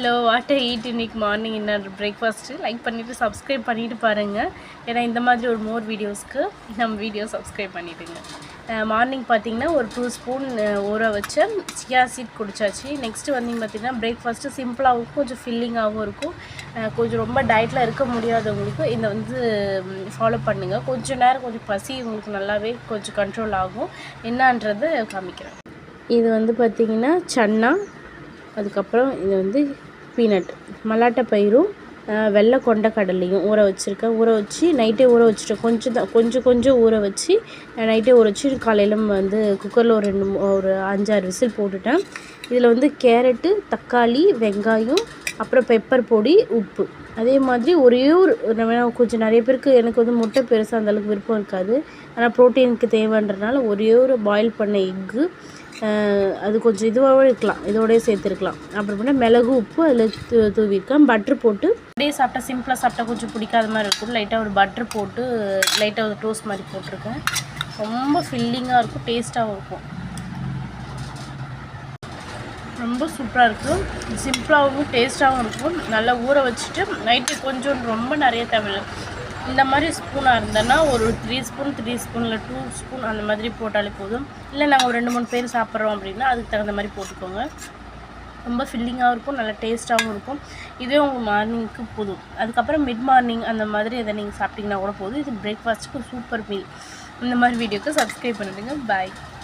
Hello what I eat இன்னைக்கு morning என்ன breakfast like பண்ணிவிட்டு சப்ஸ்கிரைப் பண்ணிவிட்டு பாருங்கள். ஏன்னா இந்த மாதிரி ஒரு மோர் வீடியோஸ்க்கு நம்ம வீடியோ சப்ஸ்கிரைப் பண்ணிவிடுங்க. மார்னிங் பார்த்திங்கன்னா ஒரு 2 ஸ்பூன் ஊற வச்ச சியா சீட் குடிச்சாச்சு. நெக்ஸ்ட்டு வந்து பார்த்திங்கன்னா பிரேக்ஃபாஸ்ட்டு சிம்பிளாகவும் கொஞ்சம் ஃபில்லிங்காகவும் இருக்கும். கொஞ்சம் ரொம்ப டயட்டில் இருக்க முடியாதவங்களுக்கு இதை வந்து ஃபாலோ பண்ணுங்கள். கொஞ்சம் நேரம் கொஞ்சம் பசி உங்களுக்கு நல்லாவே கொஞ்சம் கண்ட்ரோல் ஆகும். என்னன்றதை காமிக்கிறேன். இது வந்து பார்த்திங்கன்னா சன்னா, அதுக்கப்புறம் இது வந்து பீனட், மல்லாட்டை பயிரும் வெள்ளை கொண்ட கடலையும் ஊற வச்சுருக்கேன். ஊற வச்சு நைட்டே ஊற வச்சுட்டேன். கொஞ்சம் ஊற வச்சு நைட்டே ஊற வச்சு காலையில் வந்து குக்கரில் ஒரு 5-6 விசில் போட்டுட்டேன். இதில் வந்து கேரட்டு, தக்காளி, வெங்காயம், அப்புறம் பெப்பர் பொடி, உப்பு. அதே மாதிரி ஒரே கொஞ்சம் நிறைய பேருக்கு எனக்கு வந்து முட்டை பெருசாக அந்தளவுக்கு விருப்பம் இருக்காது. ஆனால் ப்ரோட்டீனுக்கு தேவைன்றதுனால ஒரே ஒரு பாயில் பண்ண எக்கு, அது கொஞ்சம் இதுவாகவே இருக்கலாம், இதோடய சேர்த்துருக்கலாம். அப்புறமேட்டா மிளகு, உப்பு அதில் தூவிருக்கேன். பட்ரு போட்டு அப்படியே சாப்பிட்டா சிம்பிளாக சாப்பிட்டா கொஞ்சம் பிடிக்காத மாதிரி இருக்கும். லைட்டாக ஒரு பட்ரு போட்டு லைட்டாக ஒரு டோஸ்ட் மாதிரி போட்டிருக்கேன். ரொம்ப ஃபில்லிங்காக இருக்கும், டேஸ்ட்டாகவும் இருக்கும். ரொம்ப சூப்பராக இருக்கும், சிம்பிளாகவும் டேஸ்ட்டாகவும் இருக்கும். நல்லா ஊற வச்சுட்டு நைட்டு கொஞ்சம் ரொம்ப நிறைய தேவையில்லை. இந்த மாதிரி ஸ்பூனாக இருந்தேன்னா ஒரு 3 ஸ்பூன் இல்லை 2 ஸ்பூன் அந்த மாதிரி போட்டாலே போதும். இல்லை நாங்கள் ஒரு 2-3 பேர் சாப்பிட்றோம் அப்படின்னா அதுக்கு தகுந்த மாதிரி போட்டுக்கோங்க. ரொம்ப ஃபில்லிங்காகவும் இருக்கும், நல்லா டேஸ்ட்டாகவும் இருக்கும். இதே உங்கள் மார்னிங்க்கு போதும். அதுக்கப்புறம் மிட் மார்னிங் அந்த மாதிரி எதை நீங்கள் சாப்பிட்டிங்கன்னா கூட போதும். இது பிரேக்ஃபாஸ்ட்டுக்கு சூப்பர் மீல். இந்த மாதிரி வீடியோக்கு சப்ஸ்கிரைப் பண்ணிவிடுங்க. பாய்.